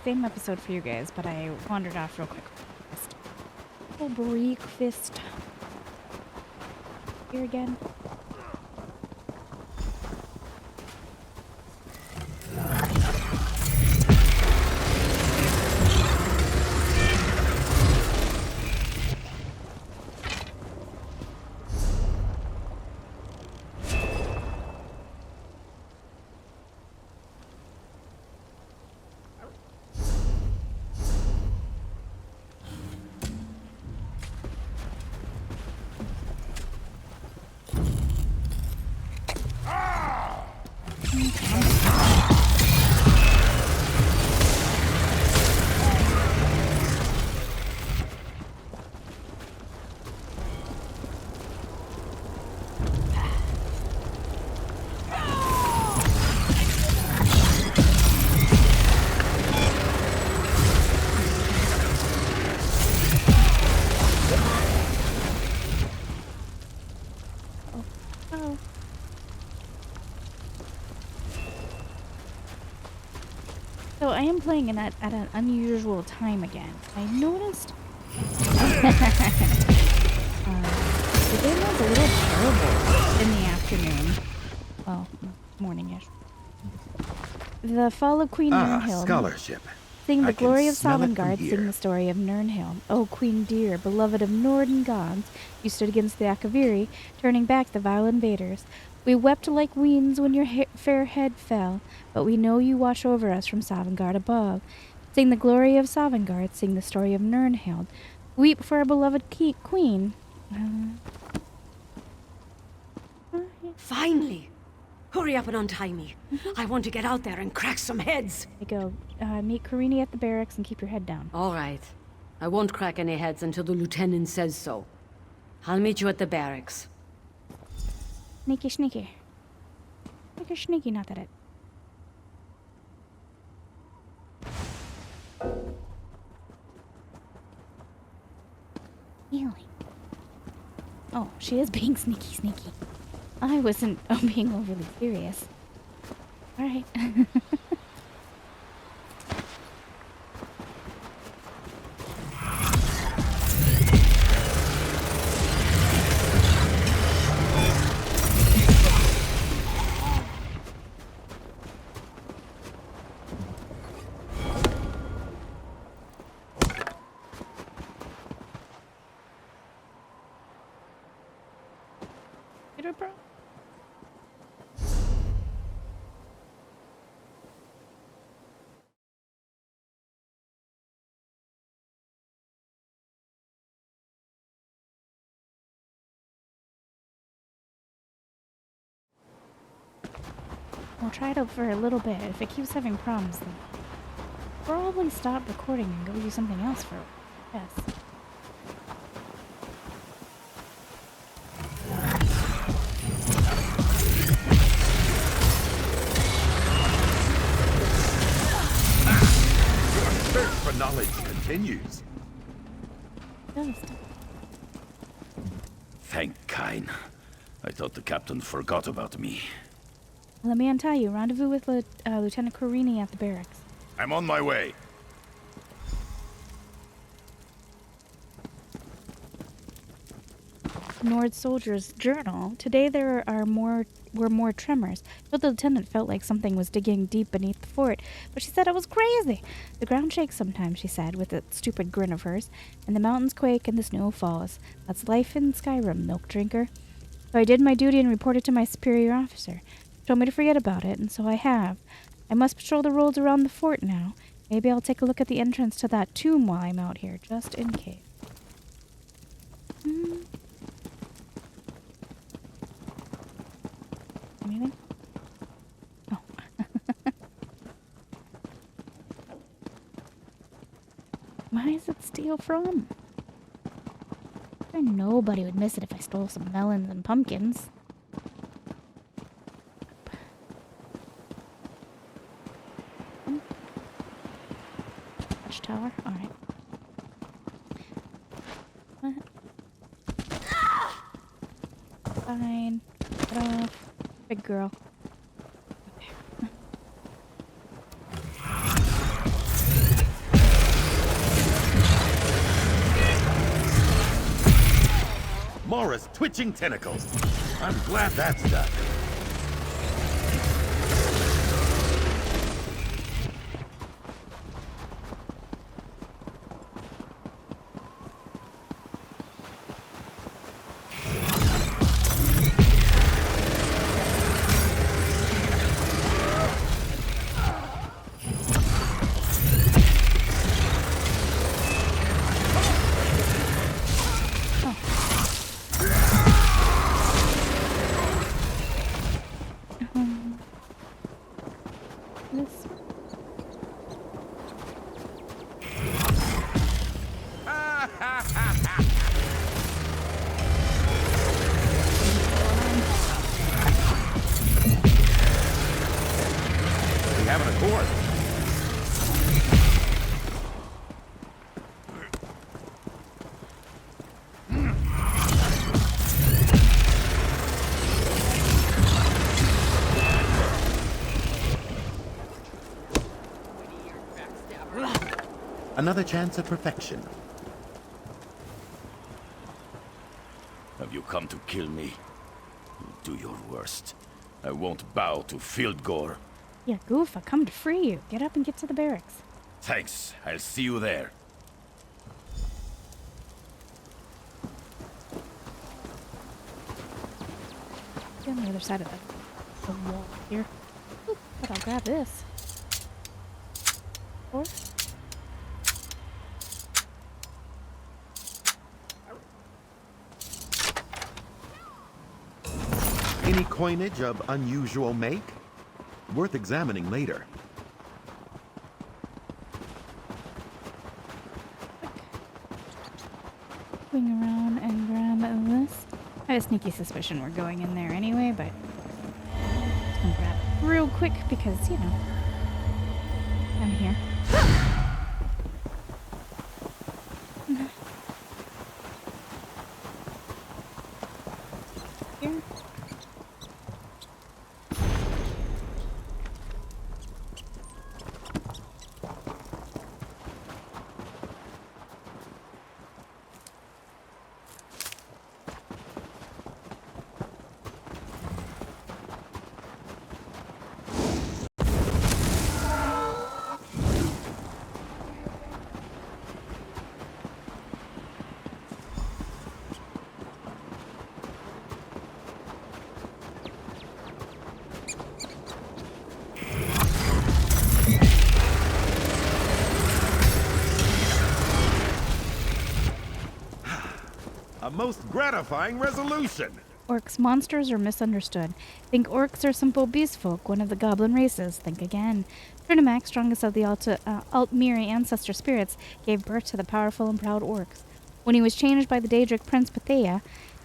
same episode for you guys, but I wandered off real quick. Oh, breakfast. Here again. So I am playing at an unusual time again. I noticed the game was a little terrible in the afternoon. Well, morning-ish. The Fall of Queen Nirnhild. Scholarship. Sing the glory of Sovngarde, sing the story of Nirnhild. O Queen dear, beloved of Norden gods, you stood against the Akaviri, turning back the vile invaders. We wept like weans when your fair head fell, but we know you watch over us from Sovngarde above. Sing the glory of Sovngarde, sing the story of Nirnhild. Weep for our beloved queen. Finally! Hurry up and untie me. I want to get out there and crack some heads. There you go. Meet Karini at the barracks and keep your head down. All right. I won't crack any heads until the lieutenant says so. I'll meet you at the barracks. Sneaky, sneaky. Sneaky, sneaky, not that it. Really? Oh, she is being sneaky, sneaky. I wasn't being overly serious. Alright. Bro. We'll try it out for a little bit. If it keeps having problems, then probably stop recording and go do something else for a while. Yes. For knowledge continues. Thank Kine. I thought the captain forgot about me. Let me untie you. Rendezvous with Lieutenant Karini at the barracks. I'm on my way. Nord soldier's journal. Today there were more tremors. But the lieutenant felt like something was digging deep beneath the fort, but she said it was crazy. The ground shakes sometimes, she said, with that stupid grin of hers, and the mountains quake and the snow falls. That's life in Skyrim, milk drinker. So I did my duty and reported to my superior officer. She told me to forget about it, and so I have. I must patrol the roads around the fort now. Maybe I'll take a look at the entrance to that tomb while I'm out here, just in case. Anything? Oh. Why is it steal from? Sure nobody would miss it if I stole some melons and pumpkins. Watchtower? Alright. What? Fine. Get off. Big girl. Okay. Laura's twitching tentacles. I'm glad that's done. This. We have an accord. Another chance at perfection. Have you come to kill me? Do your worst. I won't bow to field gore. Yeah, goof, I come to free you. Get up and get to the barracks. Thanks. I'll see you there. Get on the other side of the wall here. Oop, but I'll grab this. Or Any coinage of unusual make? Worth examining later. swing around and grab this. I have a sneaky suspicion we're going in there anyway, but I'm just gonna grab it real quick because, you know, I'm here. Here. A most gratifying resolution. Orcs, monsters, are misunderstood. Think orcs are simple beast folk, one of the goblin races. Think again. Trinimac, strongest of the Altmiri ancestor spirits, gave birth to the powerful and proud orcs. When he was changed by the Daedric Prince Pathea,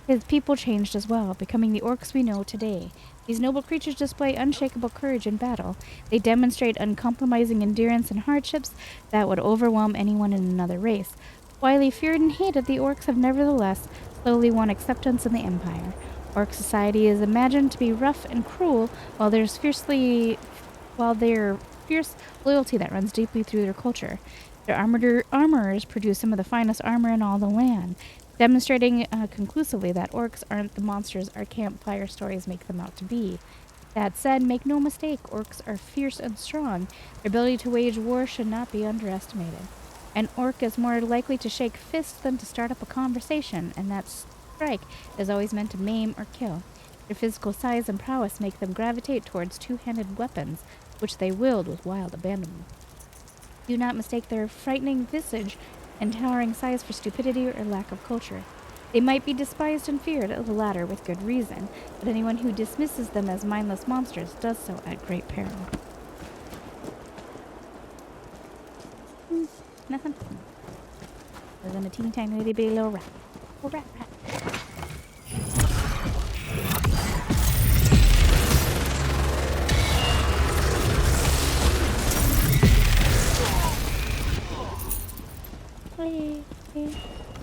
his people changed as well, becoming the orcs we know today. These noble creatures display unshakable courage in battle. They demonstrate uncompromising endurance in hardships that would overwhelm anyone in another race. While feared and hated, the orcs have nevertheless slowly won acceptance in the Empire. Orc society is imagined to be rough and cruel, while there's fierce loyalty that runs deeply through their culture. Their armorers produce some of the finest armor in all the land, demonstrating conclusively that orcs aren't the monsters our campfire stories make them out to be. That said, make no mistake, orcs are fierce and strong. Their ability to wage war should not be underestimated. An orc is more likely to shake fists than to start up a conversation, and that strike is always meant to maim or kill. Their physical size and prowess make them gravitate towards two-handed weapons, which they wield with wild abandonment. Do not mistake their frightening visage and towering size for stupidity or lack of culture. They might be despised and feared, the latter with good reason, but anyone who dismisses them as mindless monsters does so at great peril. Nothing. Other than a teeny tiny little bitty little rat. Oh, rat.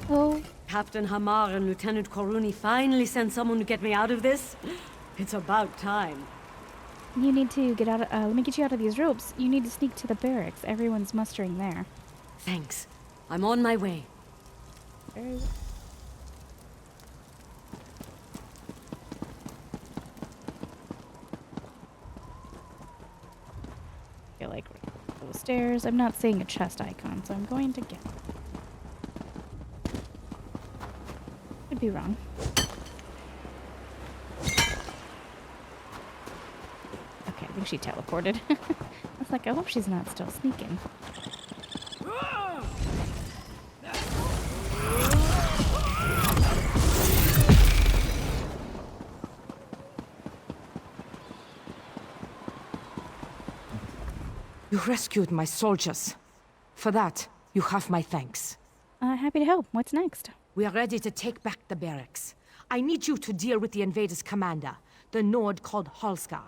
Oh. Captain Hamar and Lieutenant Koruni finally sent someone to get me out of this. It's about time. You need to get out of, let me get you out of these ropes. You need to sneak to the barracks. Everyone's mustering there. Thanks. I'm on my way. Very those stairs. I'm not seeing a chest icon, so I'm going to get it. Could be wrong. Okay, I think she teleported. I was like, I hope she's not still sneaking. You rescued my soldiers. For that, you have my thanks. Happy to help. What's next? We are ready to take back the barracks. I need you to deal with the invaders' commander, the Nord called Halskar.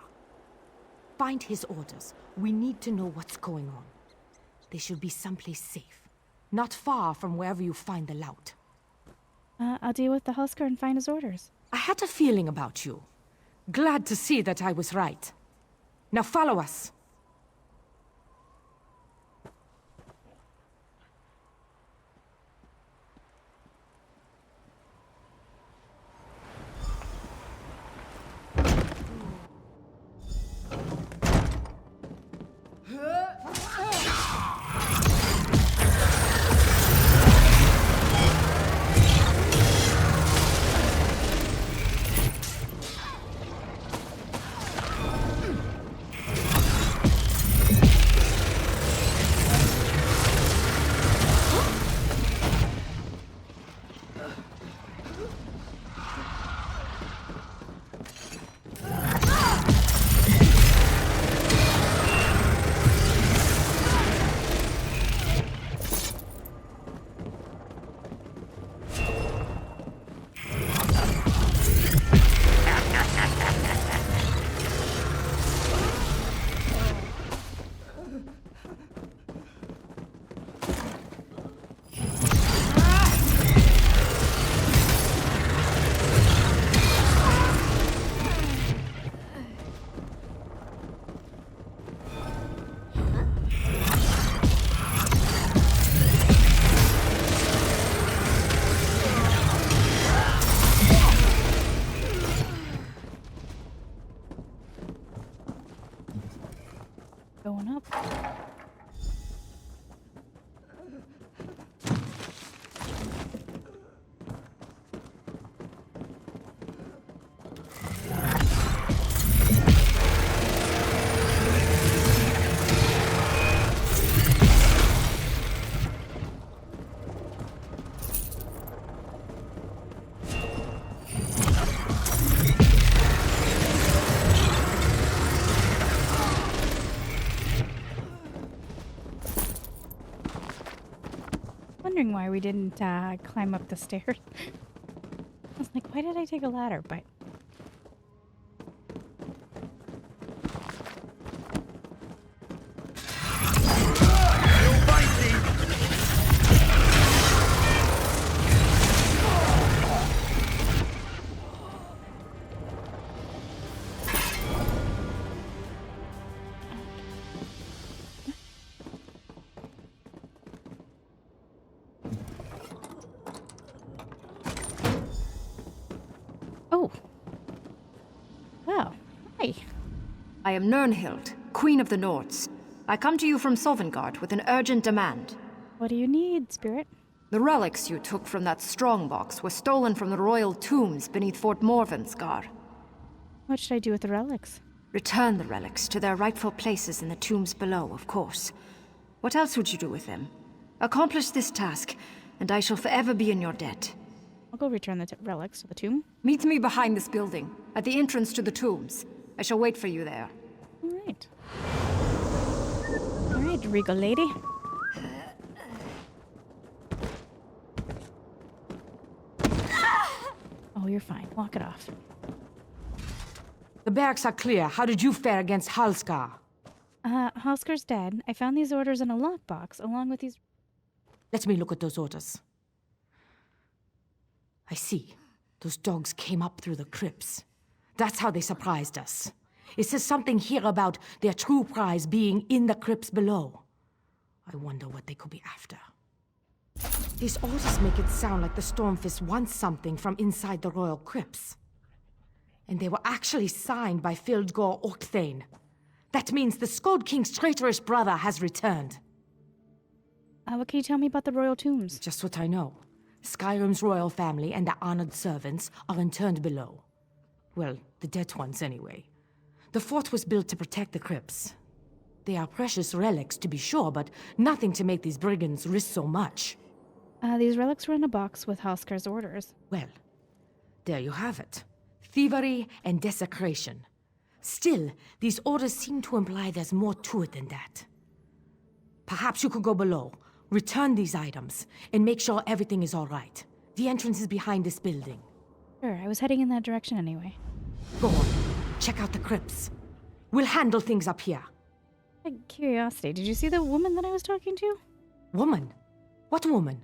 Find his orders. We need to know what's going on. They should be someplace safe. Not far from wherever you find the lout. I'll deal with the Hulsker and find his orders. I had a feeling about you. Glad to see that I was right. Now follow us. Going up. Wondering why we didn't climb up the stairs. I was like, why did I take a ladder? But oh, well, hi. I am Nirnhild, Queen of the Nords. I come to you from Sovngarde with an urgent demand. What do you need, Spirit? The relics you took from that strongbox were stolen from the royal tombs beneath Fort Morvenskar. What should I do with the relics? Return the relics to their rightful places in the tombs below, of course. What else would you do with them? Accomplish this task, and I shall forever be in your debt. I'll go return the relics to the tomb. Meet me behind this building, at the entrance to the tombs. I shall wait for you there. All right. All right, regal lady. Oh, you're fine. Walk it off. The barracks are clear. How did you fare against Halskar? Halskar's dead. I found these orders in a lockbox, along with these... Let me look at those orders. I see. Those dogs came up through the crypts. That's how they surprised us. It says something here about their true prize being in the crypts below. I wonder what they could be after. These orders make it sound like the Stormfist wants something from inside the royal crypts. And they were actually signed by Fildgor Orkthane. That means the Skald King's traitorous brother has returned. What can you tell me about the royal tombs? Just what I know. Skyrim's royal family and their honored servants are interned below. Well, the dead ones anyway. The fort was built to protect the crypts. They are precious relics to be sure, but nothing to make these brigands risk so much. These relics were in a box with Halskar's orders. Well, there you have it. Thievery and desecration. Still, these orders seem to imply there's more to it than that. Perhaps you could go below, return these items, and make sure everything is all right. The entrance is behind this building. Sure, I was heading in that direction anyway. Go on, check out the crypts. We'll handle things up here. Out of curiosity, did you see the woman that I was talking to? Woman? What woman?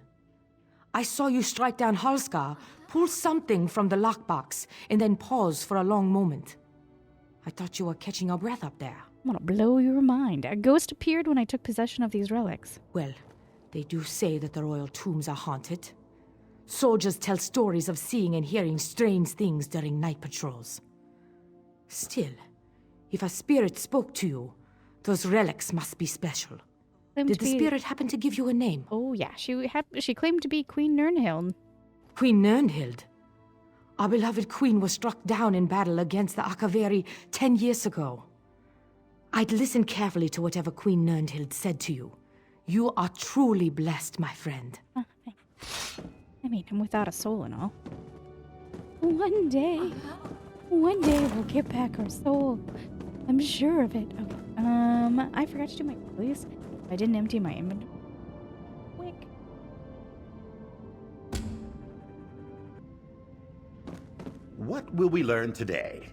I saw you strike down Halskar, pull something from the lockbox, and then pause for a long moment. I thought you were catching your breath up there. I'm gonna blow your mind. A ghost appeared when I took possession of these relics. Well, they do say that the royal tombs are haunted. Soldiers tell stories of seeing and hearing strange things during night patrols. Still, if a spirit spoke to you, those relics must be special. Did the spirit happen to give you a name? Oh yeah, she claimed to be Queen Nirnhild. Queen Nirnhild? Our beloved queen was struck down in battle against the Akaveri 10 years ago. I'd listen carefully to whatever Queen Nirnhild said to you. You are truly blessed, my friend. I mean, I'm without a soul and all. One day we'll get back our soul. I'm sure of it. Oh, I forgot to do my please. I didn't empty my inventory. Quick. What will we learn today?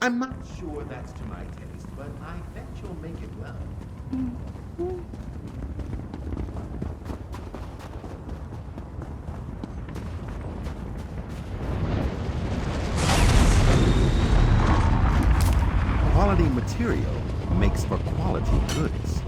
I'm not sure that's to my taste, but I bet you'll make it well. Quality material makes for quality goods.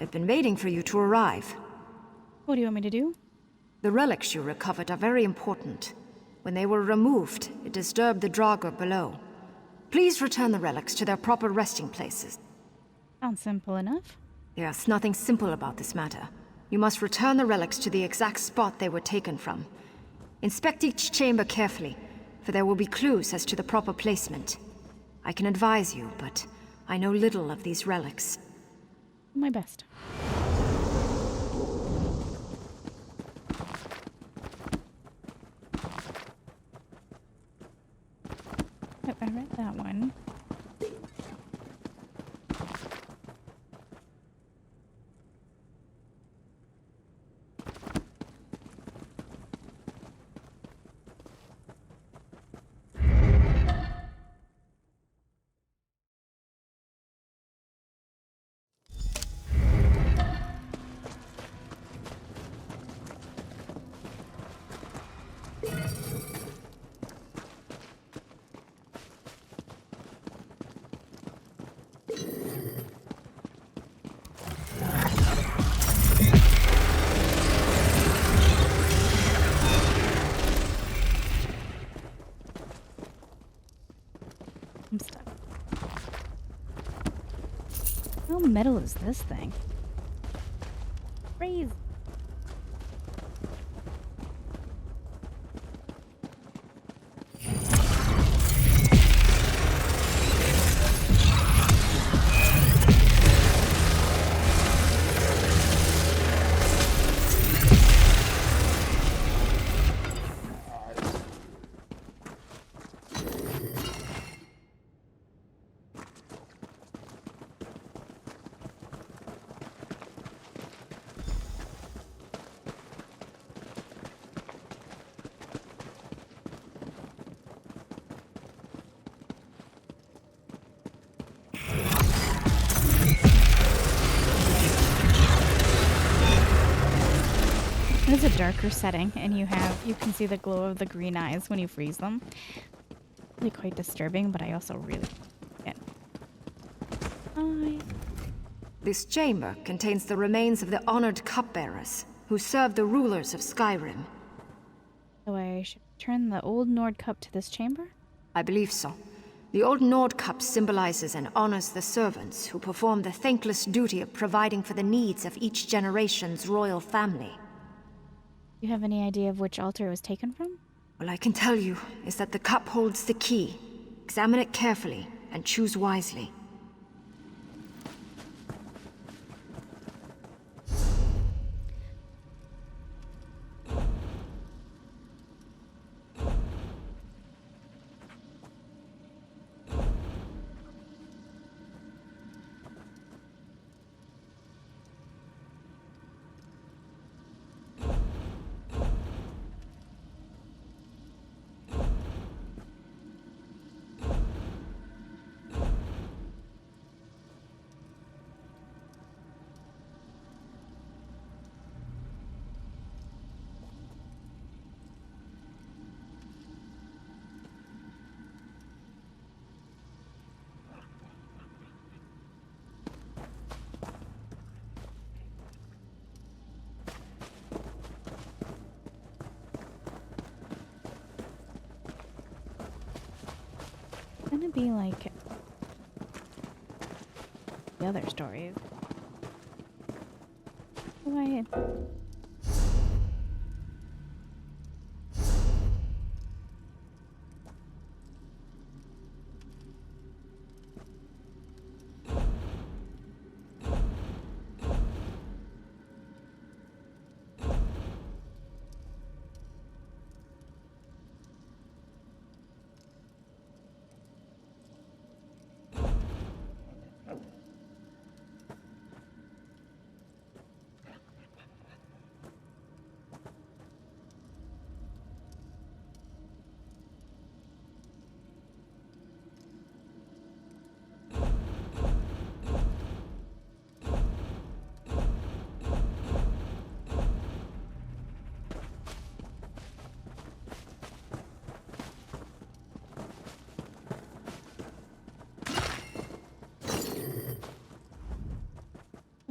I've been waiting for you to arrive. What do you want me to do? The relics you recovered are very important. When they were removed, it disturbed the Draugr below. Please return the relics to their proper resting places. Sounds simple enough. There's nothing simple about this matter. You must return the relics to the exact spot they were taken from. Inspect each chamber carefully, for there will be clues as to the proper placement. I can advise you, but I know little of these relics. My best. Yep, I read that one. I'm stuck. How metal is this thing? Crazy. It's a darker setting, and you can see the glow of the green eyes when you freeze them. Really quite disturbing, but I also really like it. This chamber contains the remains of the honored cupbearers who served the rulers of Skyrim. So I should turn the old Nord cup to this chamber? I believe so. The old Nord cup symbolizes and honors the servants who perform the thankless duty of providing for the needs of each generation's royal family. Do you have any idea of which altar it was taken from? All I can tell you is that the cup holds the key. Examine it carefully and choose wisely. It's gonna be like the other stories. Why?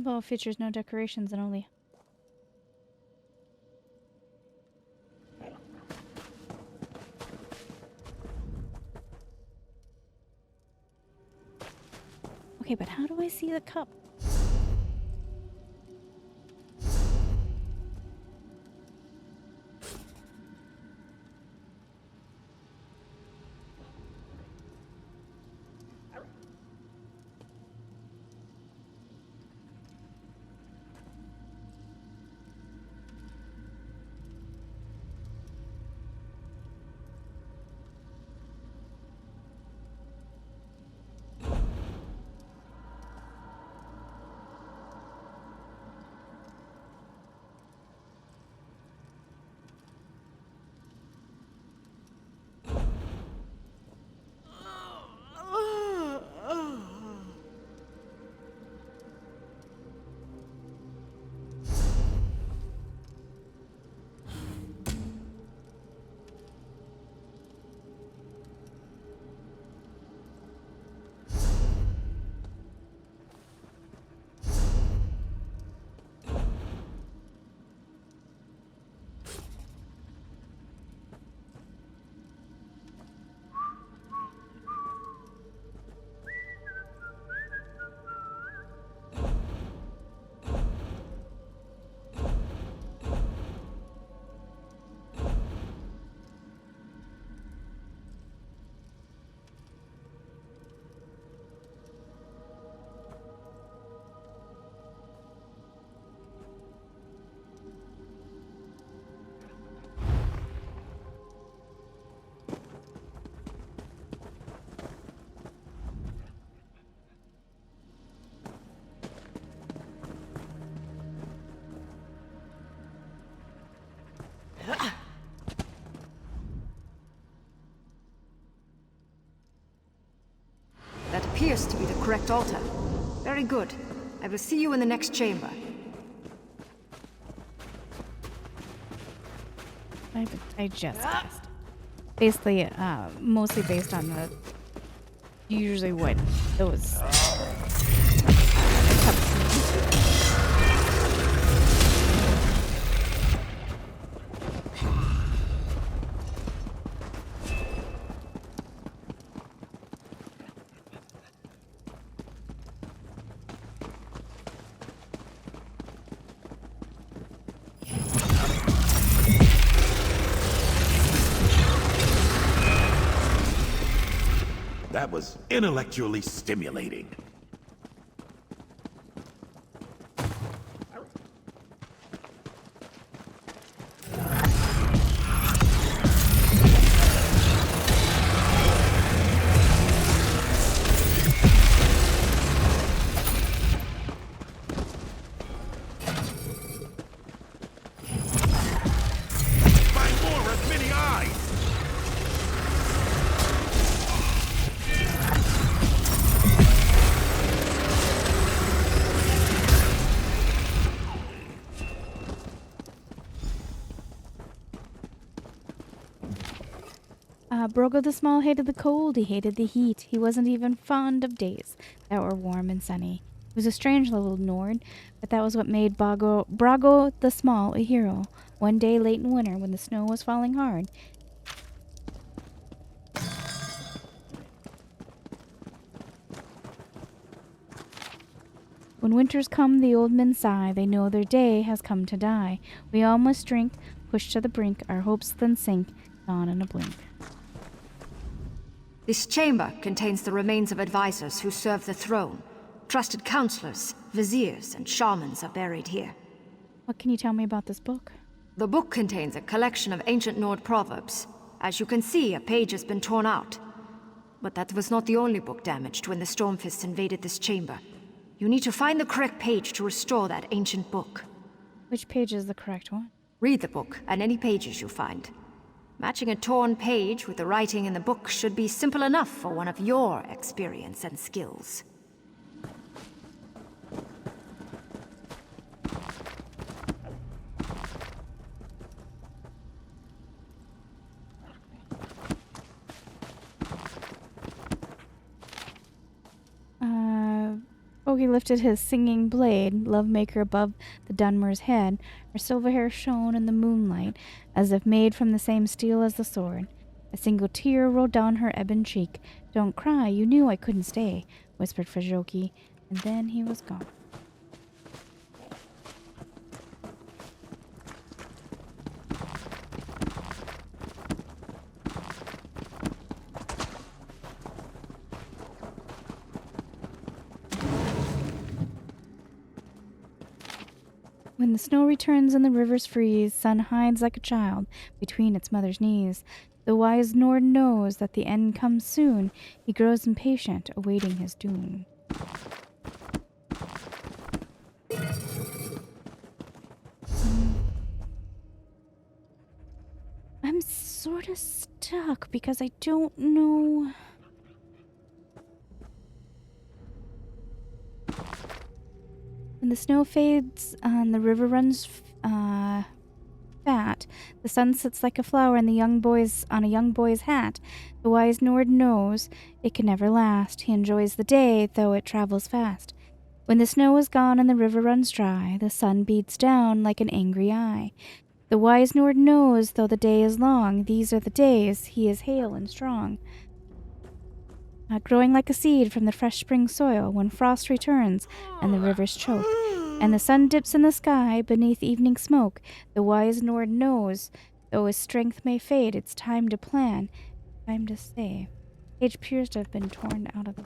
Well, features no decorations and only. Okay, but how do I see the cup? That appears to be the correct altar. Very good. I will see you in the next chamber. I just guessed. Basically, mostly based on the usually what those That was intellectually stimulating. Find more as many eyes! Brogo the Small hated the cold, he hated the heat. He wasn't even fond of days that were warm and sunny. He was a strange little Nord, but that was what made Brago the Small a hero. One day late in winter, when the snow was falling hard, when winters come, the old men sigh. They know their day has come to die. We all must drink, pushed to the brink, our hopes then sink, gone in a blink. This chamber contains the remains of advisors who served the throne. Trusted counselors, viziers, and shamans are buried here. What can you tell me about this book? The book contains a collection of ancient Nord proverbs. As you can see, a page has been torn out. But that was not the only book damaged when the Stormfists invaded this chamber. You need to find the correct page to restore that ancient book. Which page is the correct one? Read the book and any pages you find. Matching a torn page with the writing in the book should be simple enough for one of your experience and skills. Bogi lifted his singing blade, lovemaker above the Dunmer's head. Her silver hair shone in the moonlight, as if made from the same steel as the sword. A single tear rolled down her ebon cheek. "Don't cry, you knew I couldn't stay," whispered Fajoki, and then he was gone. When the snow returns and the rivers freeze, sun hides like a child between its mother's knees. The wise Nord knows that the end comes soon. He grows impatient, awaiting his doom. I'm sort of stuck because I don't know... When the snow fades and the river runs fat, the sun sits like a flower in the young boy's hat. The wise Nord knows it can never last. He enjoys the day, though it travels fast. When the snow is gone and the river runs dry, the sun beats down like an angry eye. The wise Nord knows, though the day is long, these are the days he is hale and strong. Growing like a seed from the fresh spring soil when frost returns and the rivers choke, and the sun dips in the sky beneath evening smoke, the wise Nord knows, though his strength may fade, it's time to plan, time to save. Page appears to have been torn out of the...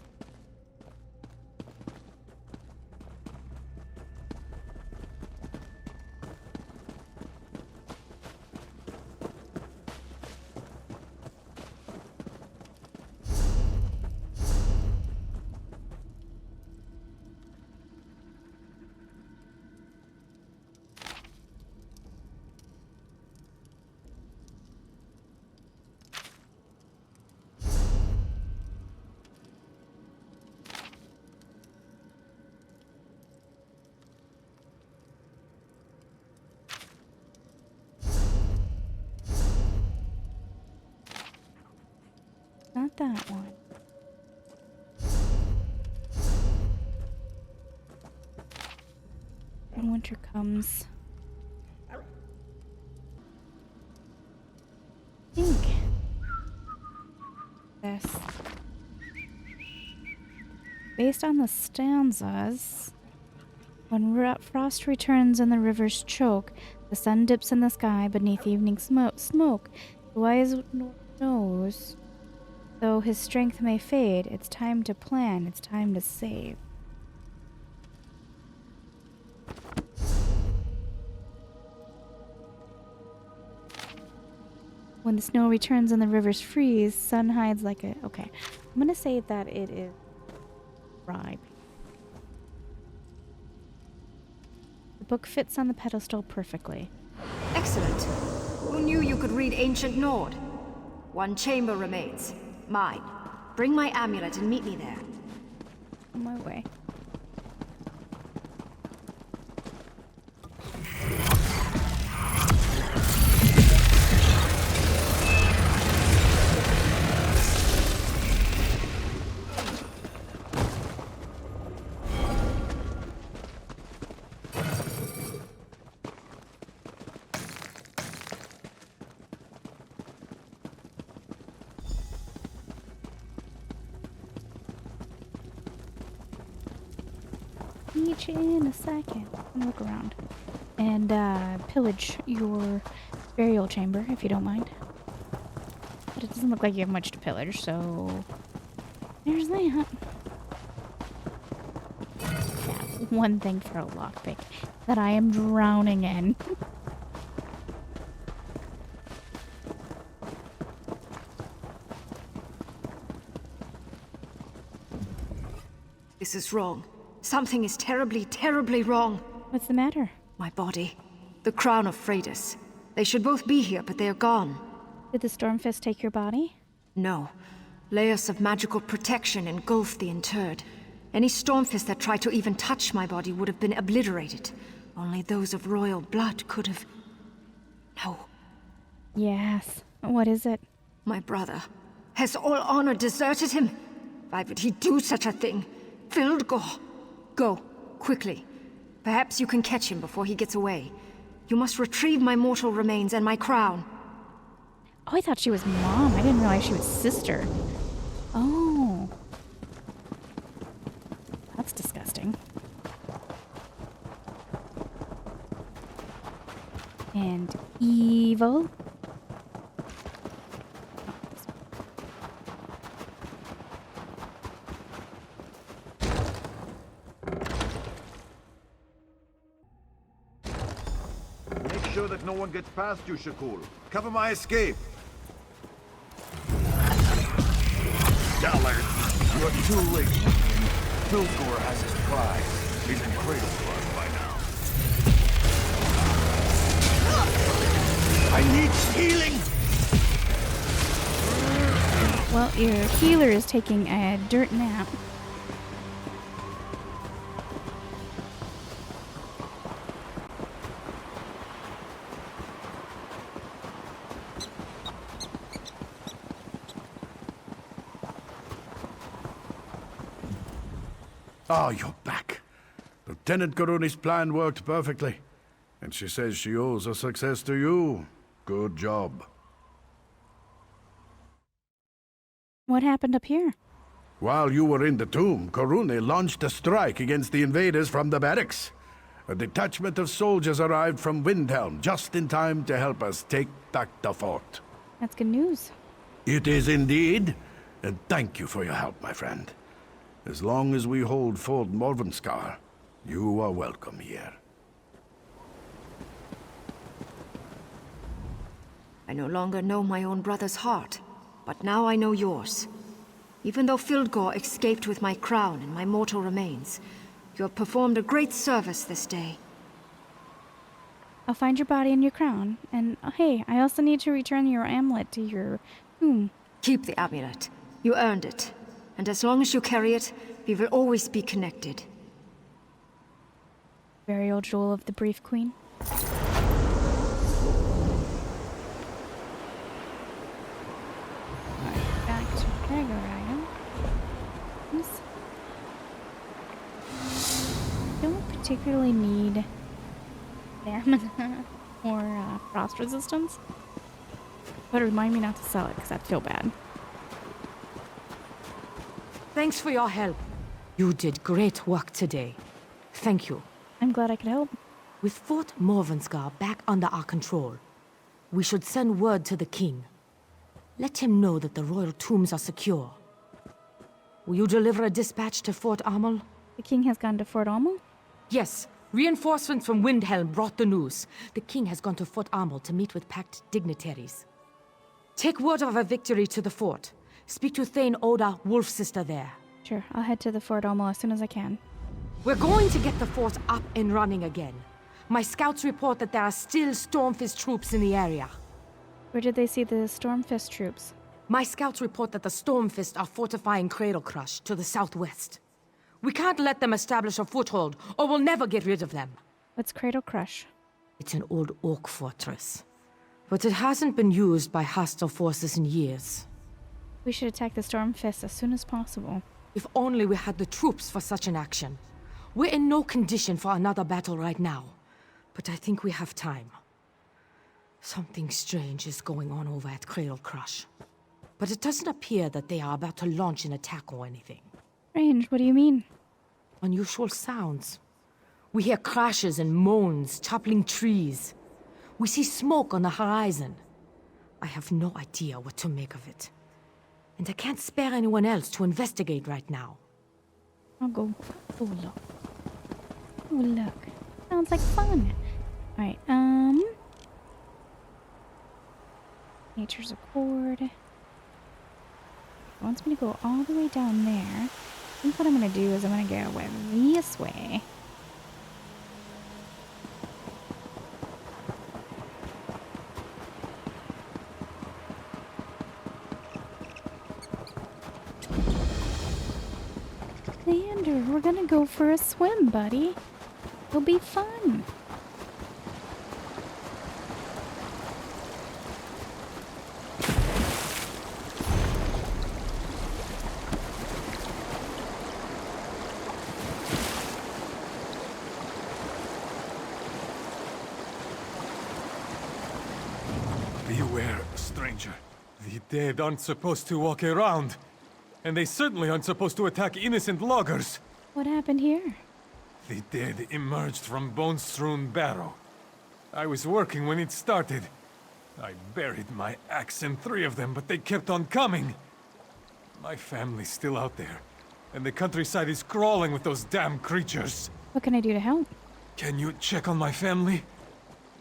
that one. When winter comes. I think this. Based on the stanzas, when frost returns and the rivers choke, the sun dips in the sky beneath evening smoke. The wise knows, though his strength may fade, it's time to plan, it's time to save. When the snow returns and the rivers freeze, sun hides like a... Okay, I'm gonna say that it is rhyme. The book fits on the pedestal perfectly. Excellent. Who knew you could read ancient Nord? One chamber remains. Mine. Bring my amulet and meet me there. On my way. Each in a second. And look around. And pillage your burial chamber, if you don't mind. But it doesn't look like you have much to pillage, so there's that. Yeah, one thing for a lockpick that I am drowning in. This is wrong. Something is terribly, terribly wrong. What's the matter? My body. The crown of Freydis. They should both be here, but they are gone. Did the Stormfist take your body? No. Layers of magical protection engulfed the interred. Any Stormfist that tried to even touch my body would have been obliterated. Only those of royal blood could have... No. Yes. What is it? My brother. Has all honor deserted him? Why would he do such a thing? Fildgor. Go, quickly. Perhaps you can catch him before he gets away. You must retrieve my mortal remains and my crown. Oh, I thought she was mom. I didn't realize she was sister. Oh. That's disgusting. And evil. Sure that no one gets past you, Shakul. Cover my escape. Dallard, you're too late. Fildgor has his prize. He's been cradled to us by now. I need healing! Well, your healer is taking a dirt nap. Ah, you're back. Lieutenant Garuni's plan worked perfectly. And she says she owes her success to you. Good job. What happened up here? While you were in the tomb, Garuni launched a strike against the invaders from the barracks. A detachment of soldiers arrived from Windhelm just in time to help us take back the fort. That's good news. It is indeed. And thank you for your help, my friend. As long as we hold Fort Morvenskar, you are welcome here. I no longer know my own brother's heart, but now I know yours. Even though Fildgor escaped with my crown and my mortal remains, you have performed a great service this day. I'll find your body and your crown. And hey, I also need to return your amulet to your tomb. Keep the amulet. You earned it. And as long as you carry it, we will always be connected. Burial jewel of the Brief Queen. Back to regular particularly need stamina or frost resistance. But remind me not to sell it, because I'd feel bad. Thanks for your help. You did great work today. Thank you. I'm glad I could help. With Fort Morvenskar back under our control, we should send word to the king. Let him know that the royal tombs are secure. Will you deliver a dispatch to Fort Amal? The king has gone to Fort Amal? Yes. Reinforcements from Windhelm brought the news. The king has gone to Fort Amal to meet with packed dignitaries. Take word of our victory to the fort. Speak to Thane Oda, Wolf Sister there. Sure, I'll head to the Fort Amal as soon as I can. We're going to get the fort up and running again. My scouts report that there are still Stormfist troops in the area. Where did they see the Stormfist troops? My scouts report that the Stormfist are fortifying Cradle Crush to the southwest. We can't let them establish a foothold, or we'll never get rid of them. What's Cradle Crush? It's an old orc fortress, but it hasn't been used by hostile forces in years. We should attack the Stormfist as soon as possible. If only we had the troops for such an action. We're in no condition for another battle right now, but I think we have time. Something strange is going on over at Cradle Crush, but it doesn't appear that they are about to launch an attack or anything. Strange, what do you mean? Unusual sounds. We hear crashes and moans, toppling trees. We see smoke on the horizon. I have no idea what to make of it. And I can't spare anyone else to investigate right now. I'll go. Oh, look. Oh, look. Sounds like fun. Alright, Nature's Accord. It wants me to go all the way down there. I think what I'm gonna do is I'm gonna go this way. Xander, we're gonna go for a swim, buddy. It'll be fun. Beware, stranger. The dead aren't supposed to walk around. And they certainly aren't supposed to attack innocent loggers. What happened here? The dead emerged from bone-strewn barrow. I was working when it started. I buried my axe and 3 of them, but they kept on coming. My family's still out there, and the countryside is crawling with those damn creatures. What can I do to help? Can you check on my family?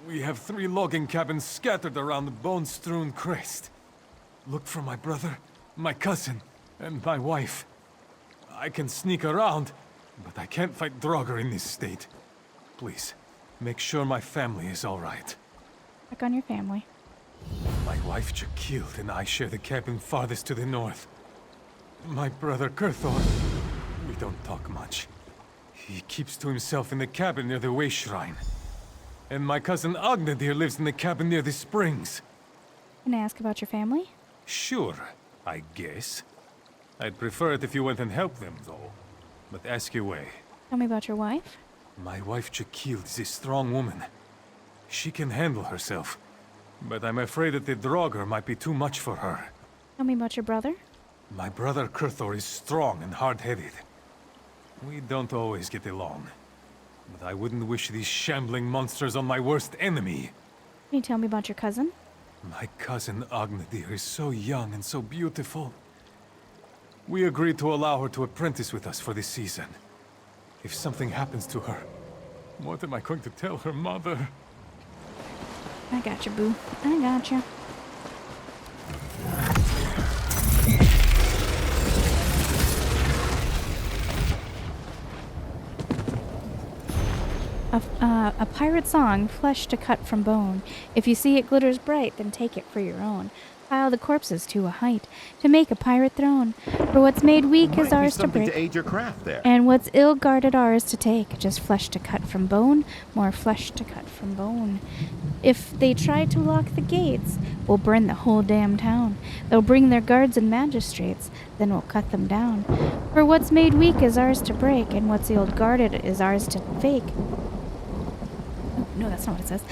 We have 3 logging cabins scattered around the bone-strewn crest. Look for my brother, my cousin, and my wife. I can sneak around, but I can't fight Draugr in this state. Please, make sure my family is all right. Check on your family. My wife Jakilde and I share the cabin farthest to the north. My brother Kurthor, we don't talk much. He keeps to himself in the cabin near the Way Shrine. And my cousin Agnadir lives in the cabin near the springs. Can I ask about your family? Sure, I guess. I'd prefer it if you went and helped them, though. But ask away. Tell me about your wife. My wife Jakilde is a strong woman. She can handle herself. But I'm afraid that the Draugr might be too much for her. Tell me about your brother. My brother Kurthor is strong and hard-headed. We don't always get along. But I wouldn't wish these shambling monsters on my worst enemy. Can you tell me about your cousin? My cousin Agnadir is so young and so beautiful. We agreed to allow her to apprentice with us for this season. If something happens to her, what am I going to tell her mother? I got you, boo. I got you. A pirate song, flesh to cut from bone. If you see it glitters bright, then take it for your own. pile the corpses to a height, to make a pirate throne. For what's made weak is ours to Something break, to aid your craft there. and what's ill-guarded ours to take. Just flesh to cut from bone, more flesh to cut from bone. If they try to lock the gates, we'll burn the whole damn town. They'll bring their guards and magistrates, then we'll cut them down. For what's made weak is ours to break, and what's ill-guarded is ours to fake. No, that's not what it says.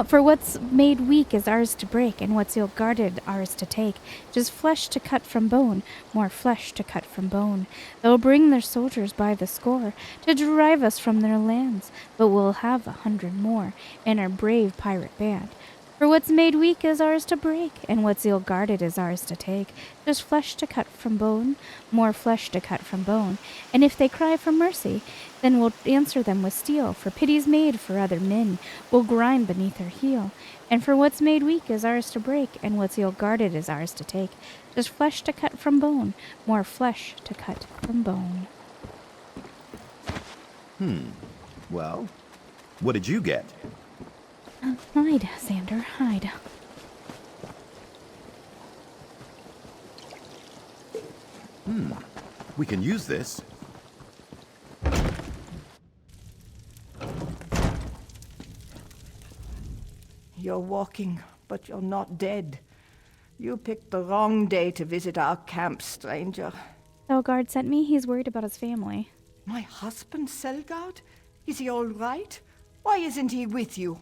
For what's made weak is ours to break, and what's ill-guarded ours to take. Just flesh to cut from bone, more flesh to cut from bone. They'll bring their soldiers by the score to drive us from their lands, but we'll have 100 more in our brave pirate band. For what's made weak is ours to break, and what's ill-guarded is ours to take. Just flesh to cut from bone, more flesh to cut from bone. And if they cry for mercy, then we'll answer them with steel. For pity's made for other men, we'll grind beneath our heel. And for what's made weak is ours to break, and what's ill-guarded is ours to take. Just flesh to cut from bone, more flesh to cut from bone. Well, what did you get? Hide, Xander, hide. We can use this. You're walking, but you're not dead. You picked the wrong day to visit our camp, stranger. Selgard sent me. He's worried about his family. My husband, Selgard? Is he all right? Why isn't he with you?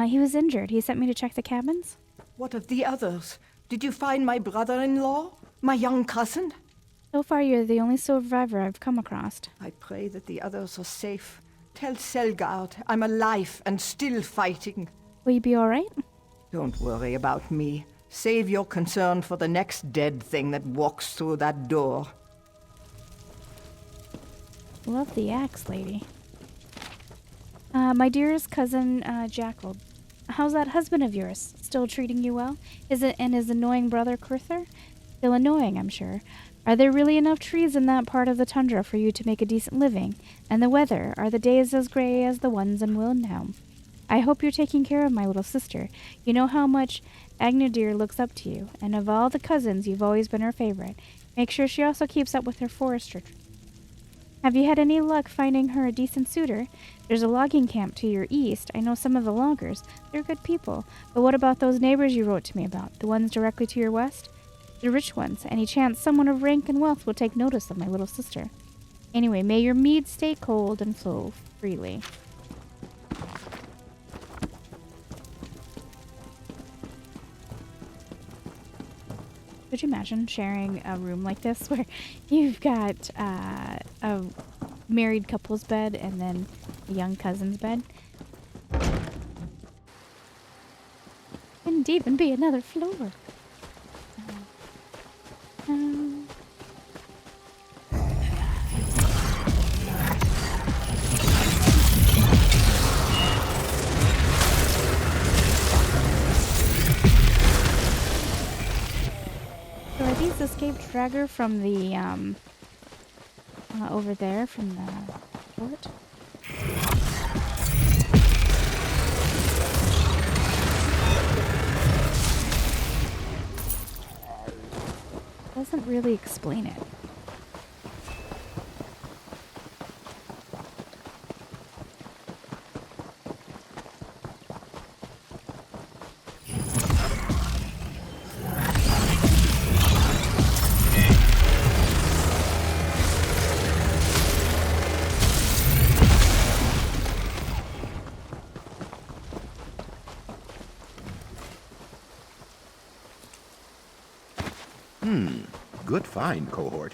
He was injured. He sent me to check the cabins. What of the others? Did you find my brother-in-law? My young cousin? So far, you're the only survivor I've come across. I pray that the others are safe. Tell Selgard I'm alive and still fighting. Will you be all right? Don't worry about me. Save your concern for the next dead thing that walks through that door. Love the axe, lady. My dearest cousin, Jackal. How's that husband of yours? Still treating you well? And his annoying brother, Kurther? Still annoying, I'm sure. Are there really enough trees in that part of the tundra for you to make a decent living? And the weather? Are the days as gray as the ones in Windhelm? I hope you're taking care of my little sister. You know how much Agnadir looks up to you, and of all the cousins, you've always been her favorite. Make sure she also keeps up with her forester. Have you had any luck finding her a decent suitor? There's a logging camp to your east. I know some of the loggers. They're good people. But what about those neighbors you wrote to me about? The ones directly to your west? The rich ones. Any chance someone of rank and wealth will take notice of my little sister? Anyway, may your mead stay cold and flow freely. Could you imagine sharing a room like this where you've got a married couple's bed and then a young cousin's bed? Couldn't even be another floor. So are these escaped dragger from the, over there from the fort? Doesn't really explain it. Good find, cohort.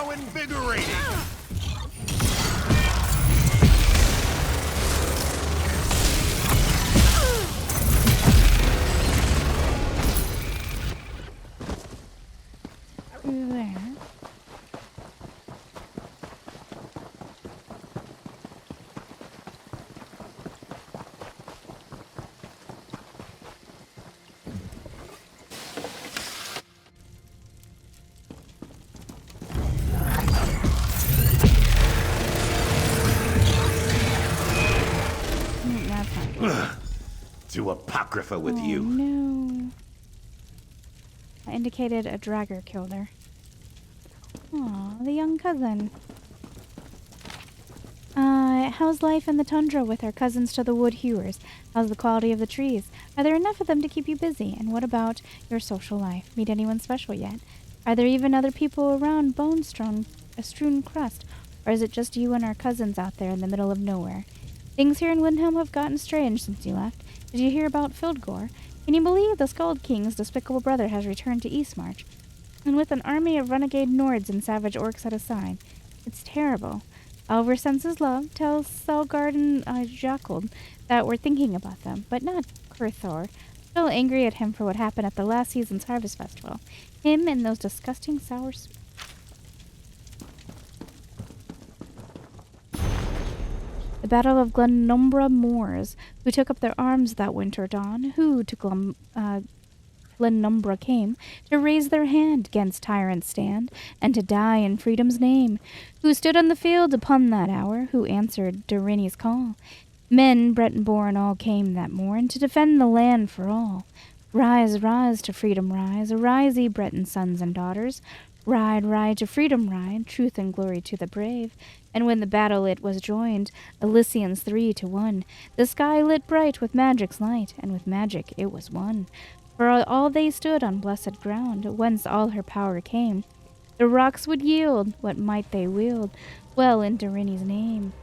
How invigorating! Through there. That's not good. To Apocrypha with Oh, you. no. I indicated a dragger killed her. Aw, the young cousin. How's life in the tundra with our cousins to the wood hewers? How's the quality of the trees? Are there enough of them to keep you busy? And what about your social life? Meet anyone special yet? Are there even other people around a strewn crust? Or is it just you and our cousins out there in the middle of nowhere? Things here in Windhelm have gotten strange since you left. Did you hear about Fildgore? Can you believe the Skald King's despicable brother has returned to Eastmarch? And with an army of renegade Nords and savage orcs at his side. It's terrible. Oliver sends his love, tells Selgard and Jacold that we're thinking about them, but not Kurthor. Still angry at him for what happened at the last season's Harvest Festival. Him and those disgusting sour sweets. The Battle of Glenumbra Moors, who took up their arms that winter dawn, who to Glenumbra came, to raise their hand against tyrant's stand, and to die in freedom's name, who stood on the field upon that hour, who answered Dorini's call. Men, Breton-born, all came that morn, to defend the land for all. Rise, rise to freedom rise, arise ye Breton sons and daughters, ride, ride to freedom ride, truth and glory to the brave. And when the battle it was joined, Elysians 3-1, the sky lit bright with magic's light, and with magic it was won. For all they stood on blessed ground, whence all her power came. The rocks would yield what might they wield, well in Dorini's name.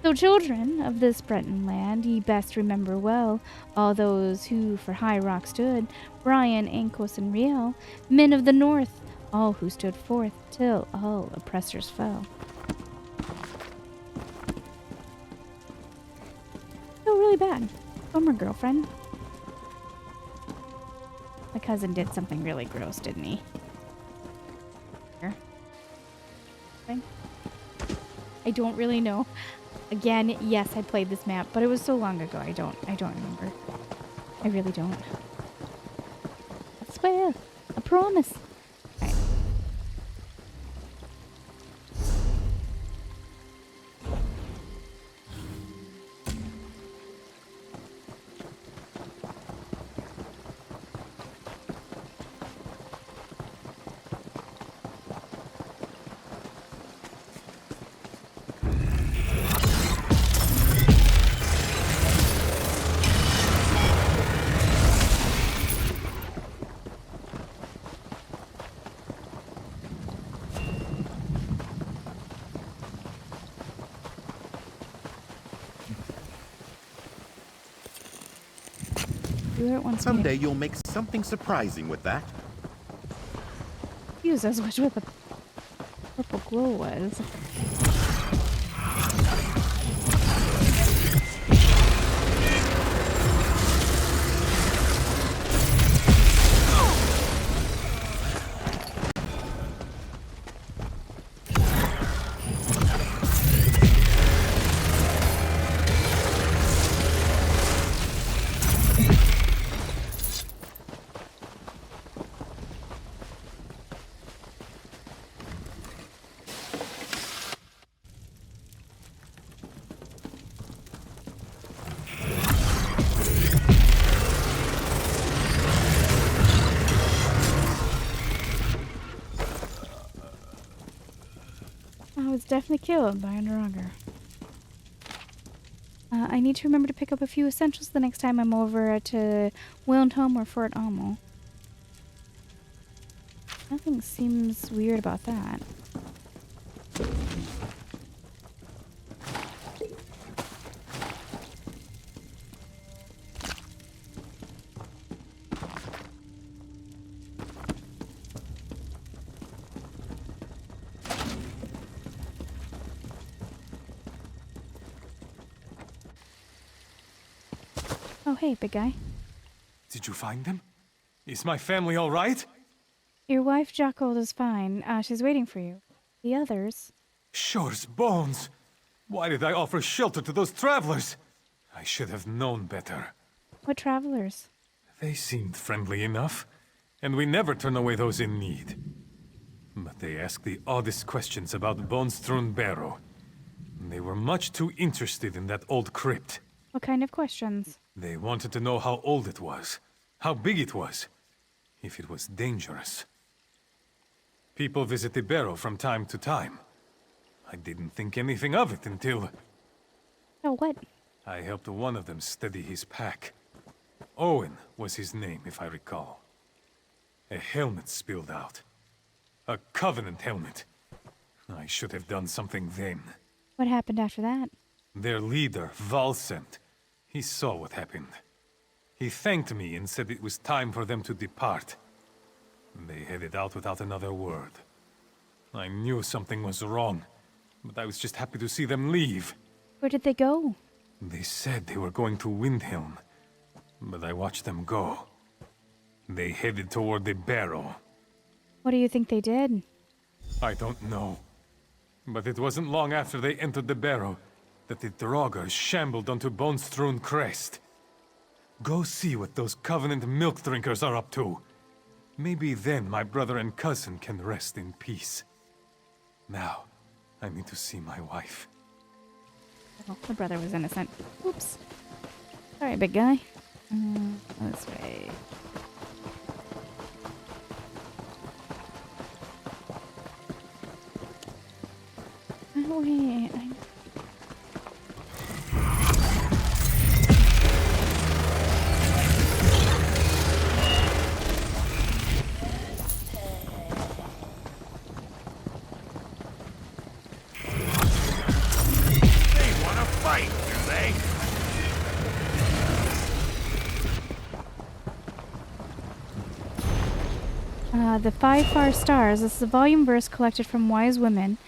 So children of this Breton land, ye best remember well all those who for high rock stood, Brian, Ancos, and Riel, men of the north, all who stood forth till all oppressors fell. Feel really bad. Bummer, girlfriend. My cousin did something really gross, didn't he? Here. I don't really know. Again, yes, I played this map, but it was so long ago. I don't remember. I really don't. I swear. I promise. Right. Someday you'll make something surprising with that. Use as much what the purple glow was. Definitely killed by a drugger. I need to remember to pick up a few essentials the next time I'm over to Windhelm or Fort Ammel. Nothing seems weird about that. hey, big guy. Did you find them? Is my family all right? Your wife, Jackold, is fine. She's waiting for you. The others... Shore's bones! Why did I offer shelter to those travelers? I should have known better. What travelers? They seemed friendly enough, and we never turn away those in need. But they asked the oddest questions about bone-strewn barrow. They were much too interested in that old crypt. What kind of questions? They wanted to know how old it was, how big it was, if it was dangerous. People visit the barrow from time to time. I didn't think anything of it until... Oh, what? I helped one of them steady his pack. Owen was his name, if I recall. A helmet spilled out. A Covenant helmet. I should have done something then. What happened after that? Their leader, Valsent, he saw what happened. He thanked me and said it was time for them to depart. They headed out without another word. I knew something was wrong, but I was just happy to see them leave. Where did they go? They said they were going to Windhelm, but I watched them go. They headed toward the barrow. What do you think they did? I don't know. But it wasn't long after they entered the barrow that the Draugr shambled onto Bone-strewn Crest. Go see what those Covenant milk drinkers are up to. Maybe then my brother and cousin can rest in peace. Now, I need to see my wife. Oh, the brother was innocent. Oops. Sorry, big guy. This way. Oh, wait. The Five Far Stars. This is a volume verse collected from wise women,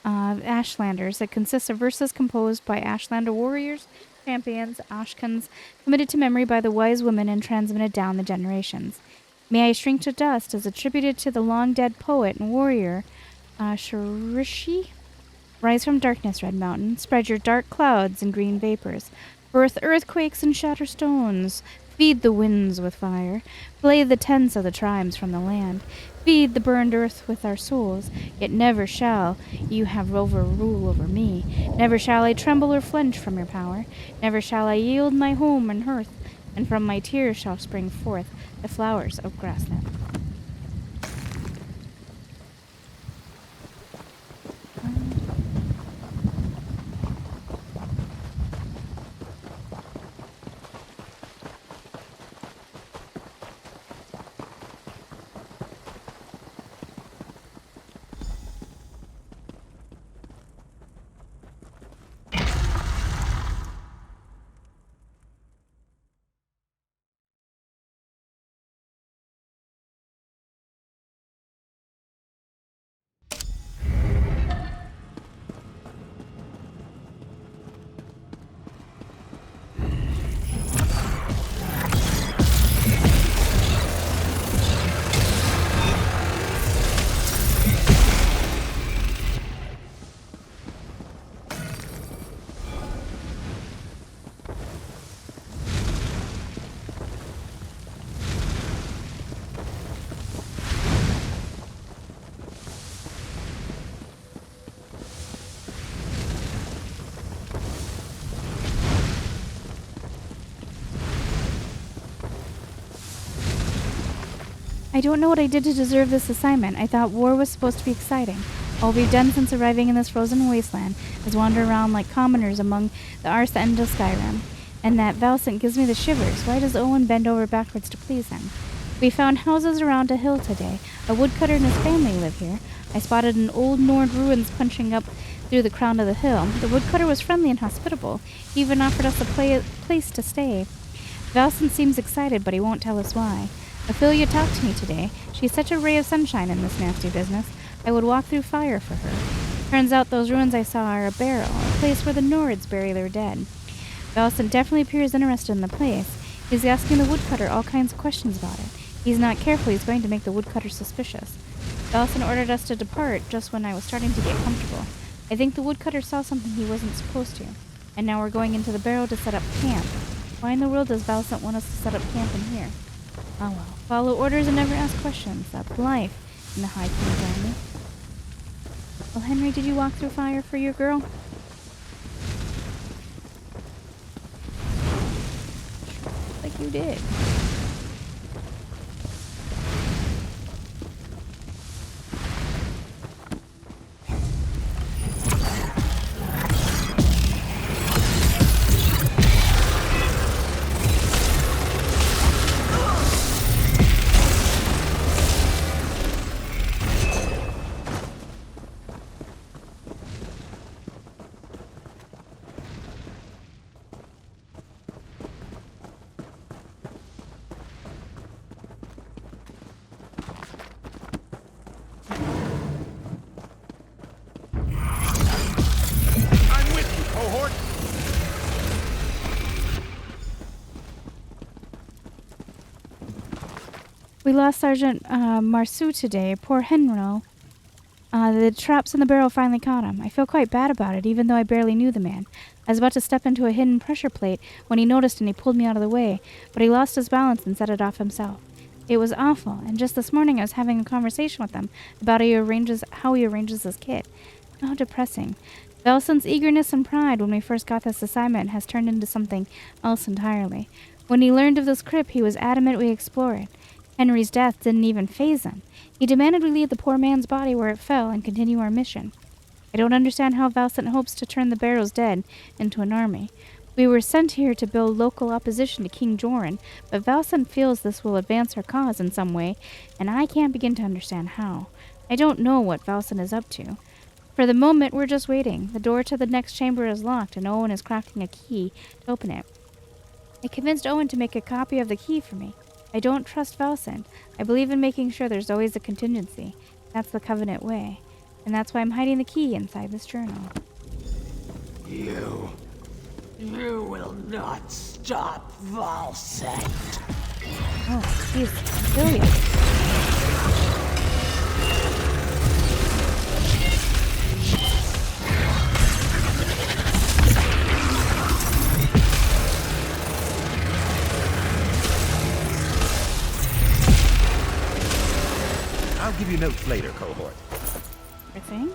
Ashlanders. It consists of verses composed by Ashlander warriors, champions, Ashkans, committed to memory by the wise women and transmitted down the generations. May I Shrink to Dust is attributed to the long-dead poet and warrior, Sharishi. Rise from darkness, Red Mountain. Spread your dark clouds and green vapors. Birth earthquakes and shatter stones. Feed the winds with fire. Flay the tents of the tribes from the land. Feed the burned earth with our souls. Yet never shall you have rule over me. Never shall I tremble or flinch from your power. Never shall I yield my home and hearth. And from my tears shall spring forth the flowers of grassland. I don't know what I did to deserve this assignment. I thought war was supposed to be exciting. All we've done since arriving in this frozen wasteland is wander around like commoners among the arse end of Skyrim. And that Valsent gives me the shivers. Why does Owen bend over backwards to please him? We found houses around a hill today. A woodcutter and his family live here. I spotted an old Nord ruins punching up through the crown of the hill. The woodcutter was friendly and hospitable. He even offered us a place to stay. Valsent seems excited, but he won't tell us why. Ophelia talked to me today. She's such a ray of sunshine in this nasty business. I would walk through fire for her. Turns out those ruins I saw are a barrow, a place where the Nords bury their dead. Valsent definitely appears interested in the place. He's asking the woodcutter all kinds of questions about it. He's not careful, he's going to make the woodcutter suspicious. Dawson ordered us to depart just when I was starting to get comfortable. I think the woodcutter saw something he wasn't supposed to, and now we're going into the barrow to set up camp. Why in the world does Valcent want us to set up camp in here? Oh well. Follow orders and never ask questions. That's life in the High King's army. Well, Henry, did you walk through fire for your girl? Like you did. We lost Sergeant Marceau today. Poor Henry. The traps in the barrel finally caught him. I feel quite bad about it, even though I barely knew the man. I was about to step into a hidden pressure plate when he noticed and he pulled me out of the way, but he lost his balance and set it off himself. It was awful, and just this morning I was having a conversation with him about how he arranges his kit. How depressing. Valcent's eagerness and pride when we first got this assignment has turned into something else entirely. When he learned of this crypt, he was adamant we explore it. Henry's death didn't even faze him. He demanded we leave the poor man's body where it fell and continue our mission. I don't understand how Valcent hopes to turn the Barrow's dead into an army. We were sent here to build local opposition to King Joran, but Valcent feels this will advance our cause in some way, and I can't begin to understand how. I don't know what Valcent is up to. For the moment, we're just waiting. The door to the next chamber is locked, and Owen is crafting a key to open it. I convinced Owen to make a copy of the key for me. I don't trust Valcent. I believe in making sure there's always a contingency. That's the Covenant way. And that's why I'm hiding the key inside this journal. You will not stop Valcent. Oh, he's brilliant. I'll give you notes later, cohort. Everything?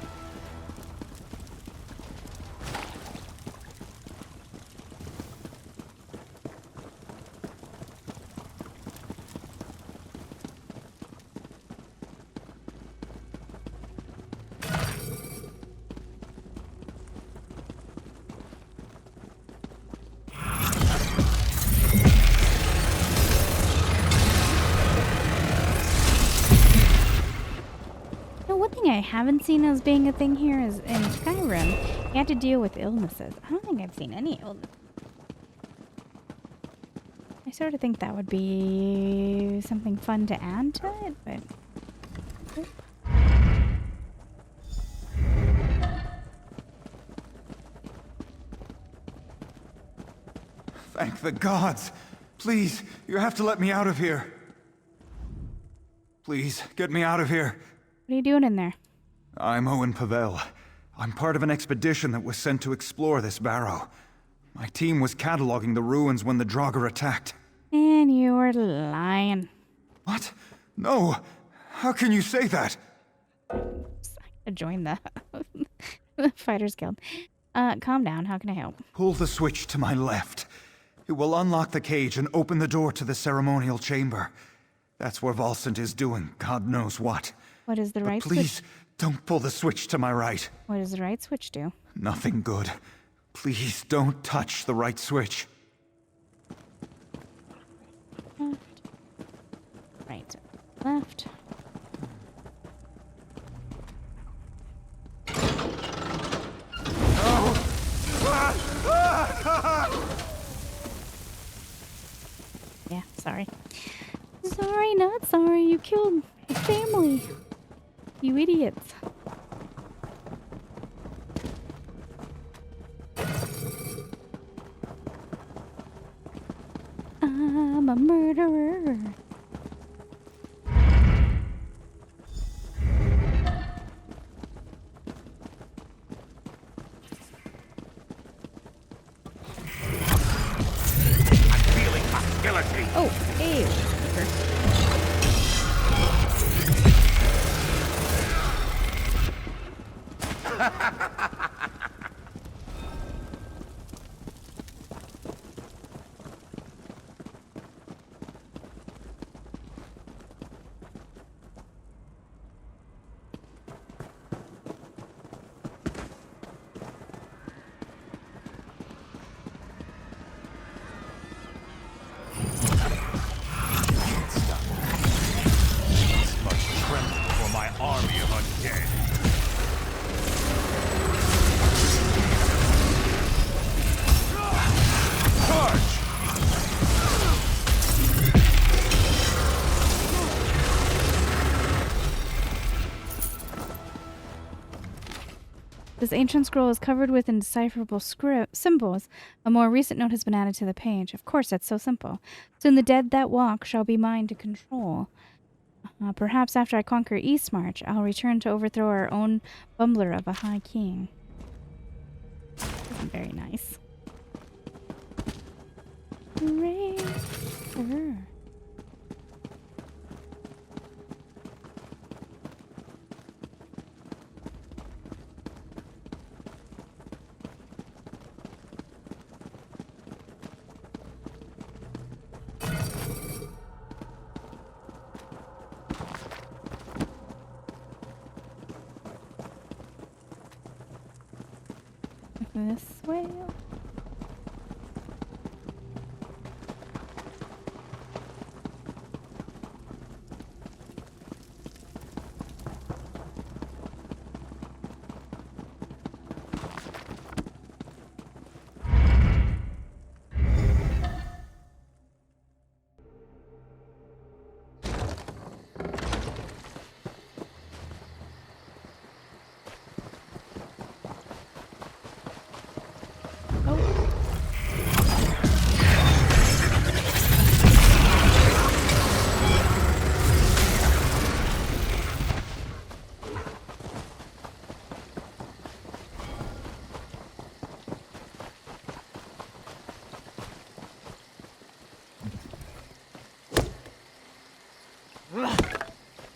I haven't seen as being a thing here is in Skyrim. You had to deal with illnesses. I don't think I've seen any illness. I sort of think that would be something fun to add to it, but... Thank the gods! Please, you have to let me out of here. Please, get me out of here. What are you doing in there? I'm Owen Pavel. I'm part of an expedition that was sent to explore this barrow. My team was cataloging the ruins when the Draugr attacked. And you were lying. What? No! How can you say that? I joined the Fighters Guild. Calm down. How can I help? Pull the switch to my left. It will unlock the cage and open the door to the ceremonial chamber. That's where Valcent is doing God knows what. What is the right switch? Please, don't pull the switch to my right. What does the right switch do? Nothing good. Please don't touch the right switch. Left. Right. Left. Yeah, sorry. Sorry, not sorry. You killed the family. You idiots. I'm a murderer. Oh, hey. This ancient scroll is covered with indecipherable symbols. A more recent note has been added to the page. Of course, that's so simple. Soon the dead that walk shall be mine to control. Perhaps after I conquer Eastmarch, I'll return to overthrow our own bumbler of a high king. Very nice. Hooray! This way.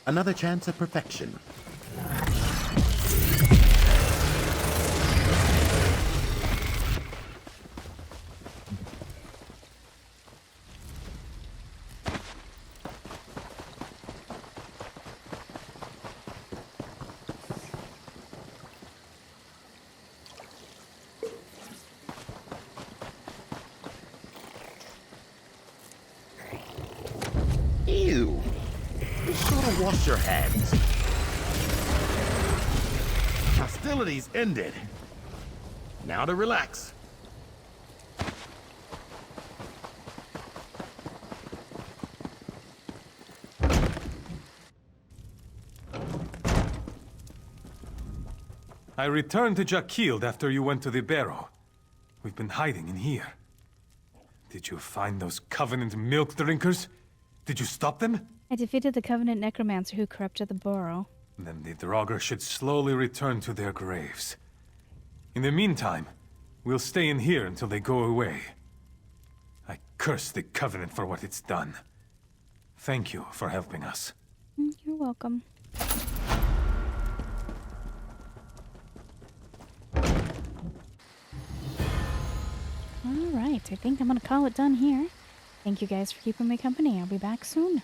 Another chance at perfection. Ew. Be sure to wash your hands. Hostilities ended. Now to relax. I returned to Jakild after you went to the barrow. We've been hiding in here. Did you find those Covenant milk drinkers? Did you stop them? I defeated the Covenant necromancer who corrupted the Borough. Then the Draugr should slowly return to their graves. In the meantime, we'll stay in here until they go away. I curse the Covenant for what it's done. Thank you for helping us. You're welcome. Alright, I think I'm gonna call it done here. Thank you guys for keeping me company. I'll be back soon.